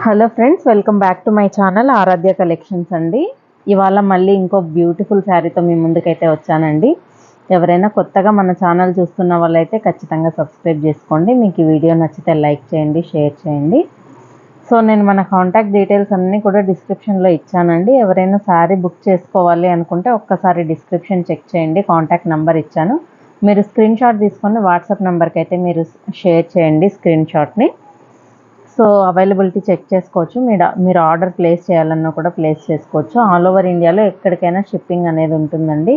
Hello friends, welcome back to my channel Aaradhya collections అండి. ఇవాళ మళ్ళీ ఇంకో బ్యూటిఫుల్ శారీతో మీ ముందుకైతే వచ్చానండి. ఎవరైనా కొత్తగా మన ఛానల్ చూస్తున్న వాళ్ళైతే ఖచ్చితంగా సబ్స్క్రైబ్ చేసుకోండి. మీకు ఈ వీడియో నచ్చితే లైక్ చేయండి, షేర్ చేయండి. సో నేను మన కాంటాక్ట్ డీటెయిల్స్ అన్నీ కూడా డిస్క్రిప్షన్లో ఇచ్చానండి. ఎవరైనా శారీ బుక్ చేసుకోవాలి అనుకుంటే ఒక్కసారి డిస్క్రిప్షన్ చెక్ చేయండి. కాంటాక్ట్ నెంబర్ ఇచ్చాను. మీరు స్క్రీన్ షాట్ తీసుకొని వాట్సాప్ నెంబర్కి అయితే మీరు షేర్ చేయండి స్క్రీన్ షాట్ని. సో అవైలబిలిటీ చెక్ చేసుకోవచ్చు. మీరు ఆర్డర్ ప్లేస్ చేయాలన్నా కూడా ప్లేస్ చేసుకోవచ్చు. ఆల్ ఓవర్ ఇండియాలో ఎక్కడికైనా షిప్పింగ్ అనేది ఉంటుందండి.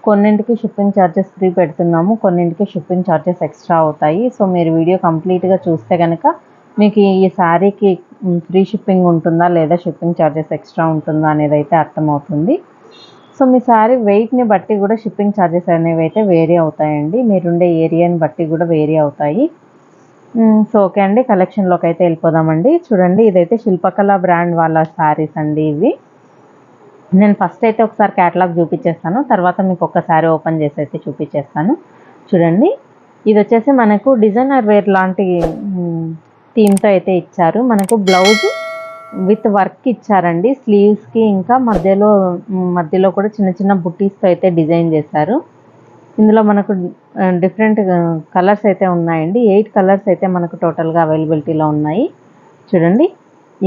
కొన్నింటికి షిప్పింగ్ ఛార్జెస్ ఫ్రీ పెడుతున్నాము, కొన్నింటికి షిప్పింగ్ ఛార్జెస్ ఎక్స్ట్రా అవుతాయి. సో మీరు వీడియో కంప్లీట్గా చూస్తే కనుక మీకు ఈ శారీకి ఫ్రీ షిప్పింగ్ ఉంటుందా లేదా షిప్పింగ్ ఛార్జెస్ ఎక్స్ట్రా ఉంటుందా అనేది అయితే అర్థమవుతుంది. సో మీ శారీ వెయిట్ని బట్టి కూడా షిప్పింగ్ ఛార్జెస్ అనేవి అయితే వేరీ అవుతాయండి. మీరుండే ఏరియాని బట్టి కూడా వేరీ అవుతాయి. సో ఓకే అండి, కలెక్షన్లోకి అయితే వెళ్ళిపోదామండి. చూడండి, ఇదైతే శిల్పకళ బ్రాండ్ వాళ్ళ శారీస్ అండి. ఇవి నేను ఫస్ట్ అయితే ఒకసారి క్యాటలాగ్ చూపించేస్తాను, తర్వాత మీకు ఒక్కసారి ఓపెన్ చేసి అయితే చూపించేస్తాను. చూడండి, ఇది వచ్చేసి మనకు డిజైనర్ వేర్ లాంటి థీమ్తో అయితే ఇచ్చారు. మనకు బ్లౌజ్ విత్ వర్క్ ఇచ్చారండి స్లీవ్స్కి, ఇంకా మధ్యలో కూడా చిన్న చిన్న బుట్టీస్తో అయితే డిజైన్ చేశారు. ఇందులో మనకు డిఫరెంట్ కలర్స్ అయితే ఉన్నాయండి. 8 కలర్స్ అయితే మనకు టోటల్గా అవైలబిలిటీలో ఉన్నాయి. చూడండి,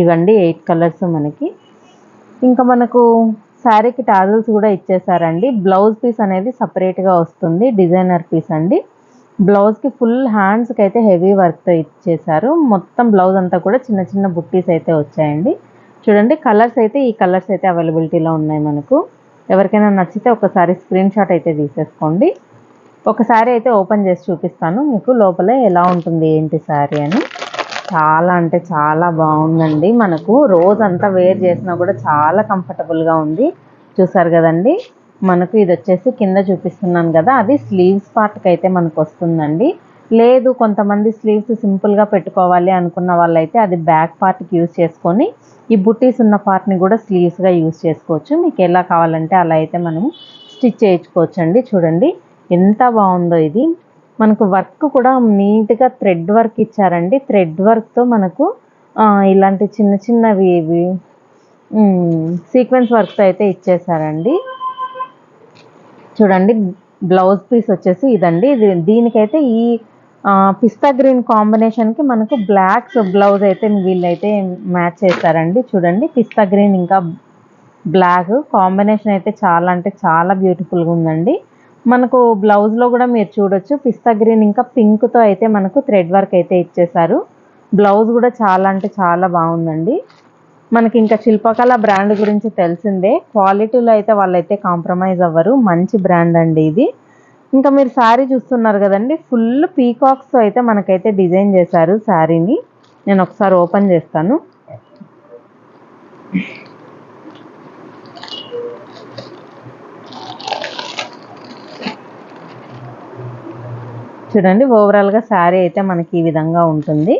ఇవండి 8 కలర్స్ మనకి. ఇంకా మనకు శారీకి టాజల్స్ కూడా ఇచ్చేసారండి. బ్లౌజ్ పీస్ అనేది సపరేట్గా వస్తుంది, డిజైనర్ పీస్ అండి. బ్లౌజ్కి ఫుల్ హ్యాండ్స్కి అయితే హెవీ వర్క్తో ఇచ్చేసారు. మొత్తం బ్లౌజ్ అంతా కూడా చిన్న చిన్న బుట్టీస్ అయితే వచ్చాయండి. చూడండి, కలర్స్ అయితే ఈ కలర్స్ అయితే అవైలబిలిటీలో ఉన్నాయి మనకు. ఎవరికైనా నచ్చితే ఒకసారి స్క్రీన్ షాట్ అయితే తీసేసుకోండి. ఒకసారి అయితే ఓపెన్ చేసి చూపిస్తాను మీకు లోపల ఎలా ఉంటుంది ఏంటి శారీ అని. చాలా అంటే చాలా బాగుందండి. మనకు రోజంతా వేర్ చేసినా కూడా చాలా కంఫర్టబుల్గా ఉంది. చూసారు కదండి, మనకు ఇది వచ్చేసి కింద చూపిస్తున్నాను కదా, అది స్లీవ్స్ పార్ట్కి అయితే మనకు వస్తుందండి. లేదు కొంతమంది స్లీవ్స్ సింపుల్గా పెట్టుకోవాలి అనుకున్న వాళ్ళైతే అది బ్యాక్ పార్ట్కి యూజ్ చేసుకొని ఈ బుట్టీస్ ఉన్న పార్ట్ని కూడా స్లీవ్స్గా యూజ్ చేసుకోవచ్చు. మీకు ఎలా కావాలంటే అలా అయితే మనం స్టిచ్ చేయించుకోవచ్చు అండి. చూడండి ఎంత బాగుందో ఇది. మనకు వర్క్ కూడా నీట్గా థ్రెడ్ వర్క్ ఇచ్చారండి. థ్రెడ్ వర్క్తో మనకు ఇలాంటి చిన్న చిన్నవి ఇవి సీక్వెన్స్ వర్క్స్ అయితే ఇచ్చేసారండి. చూడండి, బ్లౌజ్ పీస్ వచ్చేసి ఇదండి. దీనికైతే ఈ పిస్తా గ్రీన్ కాంబినేషన్కి మనకు బ్లాక్ బ్లౌజ్ అయితే వీళ్ళైతే మ్యాచ్ చేశారండి. చూడండి, పిస్తా గ్రీన్ ఇంకా బ్లాక్ కాంబినేషన్ అయితే చాలా అంటే చాలా బ్యూటిఫుల్గా ఉందండి. మనకు బ్లౌజ్లో కూడా మీరు చూడొచ్చు, పిస్తా గ్రీన్ ఇంకా పింక్తో అయితే మనకు థ్రెడ్ వర్క్ అయితే ఇచ్చేసారు. బ్లౌజ్ కూడా చాలా అంటే చాలా బాగుందండి. మనకి ఇంకా శిల్పకళ బ్రాండ్ గురించి తెలిసిందే, క్వాలిటీలో అయితే వాళ్ళైతే కాంప్రమైజ్ అవ్వరు. మంచి బ్రాండ్ అండి ఇది. ఇంకా మీరు శారీ చూస్తున్నారు కదండి, ఫుల్ పీకాక్స్తో అయితే మనకైతే డిజైన్ చేశారు శారీని. నేను ఒకసారి ఓపెన్ చేస్తాను. చూడండి, ఓవరాల్గా శారీ అయితే మనకి ఈ విధంగా ఉంటుంది.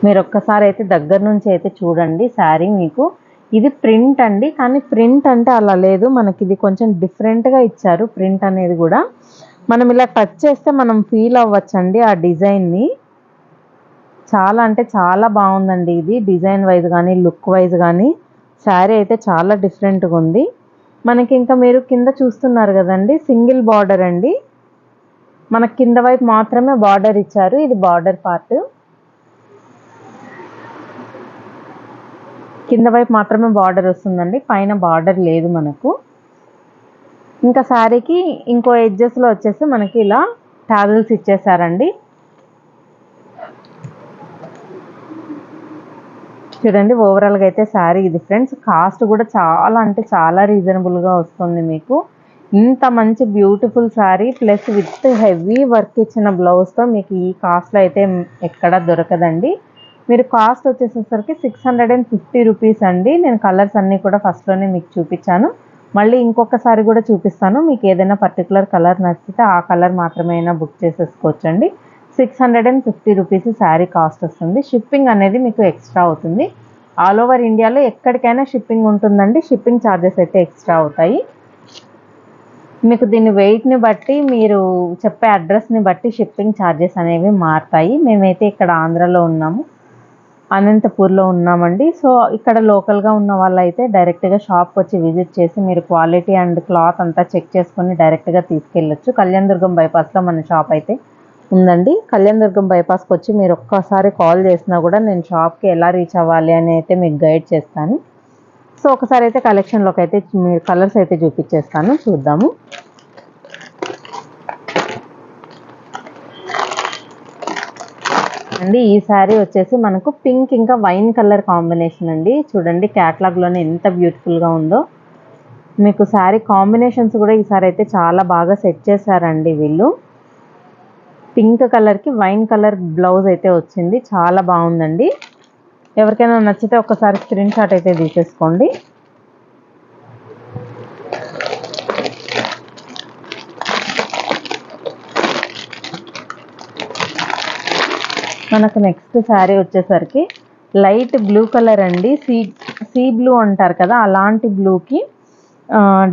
మీరు ఒక్కసారి అయితే దగ్గర నుంచి అయితే చూడండి శారీ. మీకు ఇది ప్రింట్ అండి, కానీ ప్రింట్ అంటే అలా లేదు, మనకి ఇది కొంచెం డిఫరెంట్గా ఇచ్చారు ప్రింట్ అనేది కూడా. మనం ఇలా టచ్ చేస్తే మనం ఫీల్ అవ్వచ్చండి ఆ డిజైన్ని. చాలా అంటే చాలా బాగుందండి ఇది. డిజైన్ వైజ్ కానీ లుక్ వైజ్ కానీ శారీ అయితే చాలా డిఫరెంట్గా ఉంది. మనకి ఇంకా మీరు కింద చూస్తున్నారు కదండి, సింగిల్ బార్డర్ అండి. మనకి కింద వైపు మాత్రమే బార్డర్ ఇచ్చారు. ఇది బార్డర్ పార్ట్, కింద వైపు మాత్రమే బార్డర్ వస్తుందండి, పైన బార్డర్ లేదు మనకు. ఇంకా శారీకి ఇంకో ఎడ్జెస్లో వచ్చేసి మనకి ఇలా టాజల్స్ ఇచ్చేసారండి. చూడండి, ఓవరాల్గా అయితే శారీ ఇది ఫ్రెండ్స్. కాస్ట్ కూడా చాలా అంటే చాలా రీజనబుల్గా వస్తుంది మీకు. ఇంత మంచి beautiful sari plus with heavy work ఇచ్చిన బ్లౌజ్తో మీకు ఈ కాస్ట్లో అయితే ఎక్కడ దొరకదండి. మీరు కాస్ట్ వచ్చేసేసరికి 650 రూపీస్ అండి. నేను కలర్స్ అన్నీ కూడా ఫస్ట్లోనే మీకు చూపించాను, మళ్ళీ ఇంకొకసారి కూడా చూపిస్తాను. మీకు ఏదైనా పర్టికులర్ కలర్ నచ్చితే ఆ కలర్ మాత్రమే అయినా బుక్ చేసేసుకోవచ్చు అండి. 650 రూపీస్ శారీ కాస్ట్ వస్తుంది. షిప్పింగ్ అనేది మీకు ఎక్స్ట్రా అవుతుంది. ఆల్ ఓవర్ ఇండియాలో ఎక్కడికైనా షిప్పింగ్ ఉంటుందండి. షిప్పింగ్ ఛార్జెస్ అయితే ఎక్స్ట్రా అవుతాయి. మీకు దీని వెయిట్ని బట్టి, మీరు చెప్పే అడ్రస్ని బట్టి షిప్పింగ్ ఛార్జెస్ అనేవి మారుతాయి. మేమైతే ఇక్కడ ఆంధ్రాలో ఉన్నాము, అనంతపూర్లో ఉన్నామండి. సో ఇక్కడ లోకల్గా ఉన్న వాళ్ళైతే డైరెక్ట్గా షాప్కి వచ్చి విజిట్ చేసి మీరు క్వాలిటీ అండ్ క్లాత్ అంతా చెక్ చేసుకొని డైరెక్ట్గా తీసుకెళ్ళొచ్చు. కళ్యాణదుర్గం బైపాస్లో మన షాప్ అయితే ఉందండి. కళ్యాణదుర్గం బైపాస్కి వచ్చి మీరు ఒక్కసారి కాల్ చేసినా కూడా నేను షాప్కి ఎలా రీచ్ అవ్వాలి అని అయితే మీకు గైడ్ చేస్తాను. సో ఒకసారి అయితే కలెక్షన్లోకి అయితే మీరు కలర్స్ అయితే చూపించేస్తాను, చూద్దాము. అండి ఈ శారీ వచ్చేసి మనకు పింక్ ఇంకా వైన్ కలర్ కాంబినేషన్ అండి. చూడండి క్యాటలాగ్లోనే ఎంత బ్యూటిఫుల్గా ఉందో. మీకు శారీ కాంబినేషన్స్ కూడా ఈసారి అయితే చాలా బాగా సెట్ చేశారండి వీళ్ళు. పింక్ కలర్కి వైన్ కలర్ బ్లౌజ్ అయితే వచ్చింది, చాలా బాగుందండి. ఎవరికైనా నచ్చితే ఒకసారి స్క్రీన్ షాట్ అయితే తీసేసుకోండి. మనకు నెక్స్ట్ శారీ వచ్చేసరికి లైట్ బ్లూ కలర్ అండి. సీ బ్లూ అంటారు కదా, అలాంటి బ్లూకి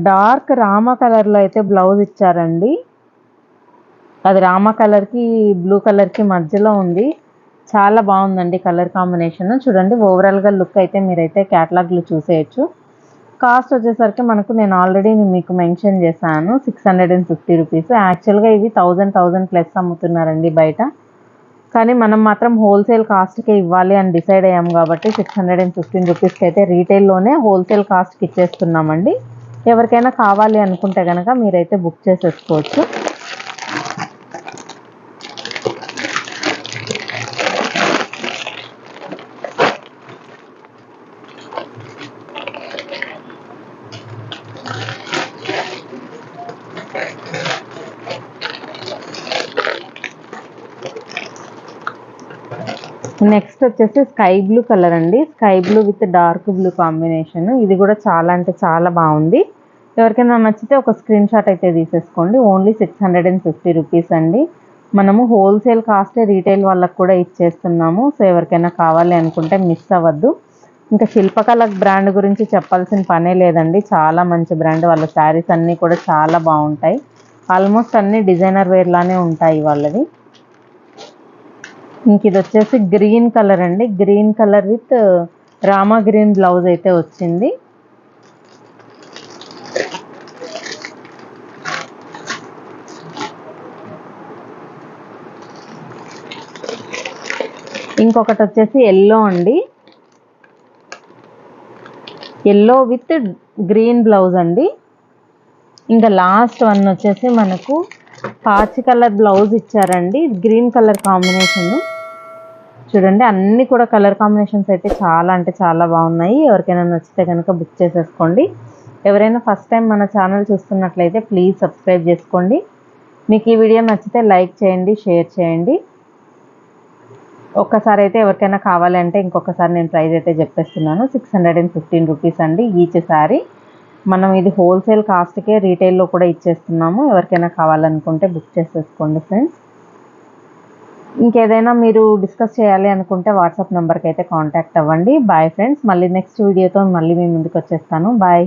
డార్క్ రామా కలర్లో అయితే బ్లౌజ్ ఇచ్చారండి. అది రామా కలర్కి బ్లూ కలర్కి మధ్యలో ఉంది. చాలా బాగుందండి కలర్ కాంబినేషన్. చూడండి ఓవరాల్గా లుక్ అయితే మీరైతే క్యాటలాగ్లో చూసేయచ్చు. కాస్ట్ వచ్చేసరికి మనకు నేను ఆల్రెడీ మీకు మెన్షన్ చేశాను 650 రూపీస్. యాక్చువల్గా ఇవి 1000 ప్లస్ అమ్ముతున్నారండి బయట. కానీ మనం మాత్రం హోల్సేల్ కాస్ట్కే ఇవ్వాలి అని డిసైడ్ అయ్యాం కాబట్టి 615 రూపీస్కి అయితే రీటైల్లోనే హోల్సేల్ కాస్ట్కి ఇచ్చేస్తున్నామండి. ఎవరికైనా కావాలి అనుకుంటే కనుక మీరైతే బుక్ చేసేసుకోవచ్చు. నెక్స్ట్ వచ్చేసి స్కై బ్లూ కలర్ అండి. Sky blue with dark blue combination. ఇది కూడా చాలా అంటే చాలా బాగుంది. ఎవరికైనా నచ్చితే ఒక స్క్రీన్ షాట్ అయితే తీసేసుకోండి. ఓన్లీ 650 రూపీస్ అండి. మనము హోల్సేల్ కాస్టే రీటైల్ వాళ్ళకు కూడా ఇచ్చేస్తున్నాము. సో ఎవరికైనా కావాలి అనుకుంటే మిస్ అవ్వద్దు. ఇంకా శిల్పకళ బ్రాండ్ గురించి చెప్పాల్సిన పనే లేదండి. చాలా మంచి బ్రాండ్. వాళ్ళ శారీస్ అన్నీ కూడా చాలా బాగుంటాయి. ఆల్మోస్ట్ అన్నీ డిజైనర్ వేర్ లానే ఉంటాయి వాళ్ళవి. ఇంక ఇది వచ్చేసి గ్రీన్ కలర్ అండి. Green colour with Rama green blouse అయితే వచ్చింది. ఇంకొకటి వచ్చేసి ఎల్లో అండి. ఎల్లో విత్ గ్రీన్ బ్లౌజ్ అండి. ఇంకా లాస్ట్ వన్ వచ్చేసి మనకు పాచి కలర్ బ్లౌజ్ ఇచ్చారండి. Green colour combination. చూడండి అన్నీ కూడా కలర్ కాంబినేషన్స్ అయితే చాలా అంటే చాలా బాగున్నాయి. ఎవరికైనా నచ్చితే కనుక బుక్ చేసేసుకోండి. ఎవరైనా ఫస్ట్ టైం మన ఛానల్ చూస్తున్నట్లయితే ప్లీజ్ సబ్స్క్రైబ్ చేసుకోండి. మీకు ఈ వీడియో నచ్చితే లైక్ చేయండి, షేర్ చేయండి. ఒక్కసారి అయితే ఎవరికైనా కావాలి అంటే ఇంకొకసారి నేను ప్రైస్ అయితే చెప్పేస్తున్నాను. 615 రూపీస్ అండి ఈచ్ శారీ. మనం ఇది హోల్సేల్ కాస్ట్కే రీటైల్లో కూడా ఇచ్చేస్తున్నాము. ఎవరికైనా కావాలనుకుంటే బుక్ చేసేసుకోండి ఫ్రెండ్స్. ఇంకేదైనా మీరు డిస్కస్ చేయాలి అనుకుంటే వాట్సాప్ నెంబర్కి అయితే కాంటాక్ట్ అవ్వండి. Bye friends. మళ్ళీ నెక్స్ట్ వీడియోతో మళ్ళీ మీ ముందుకు వచ్చేస్తాను. బాయ్.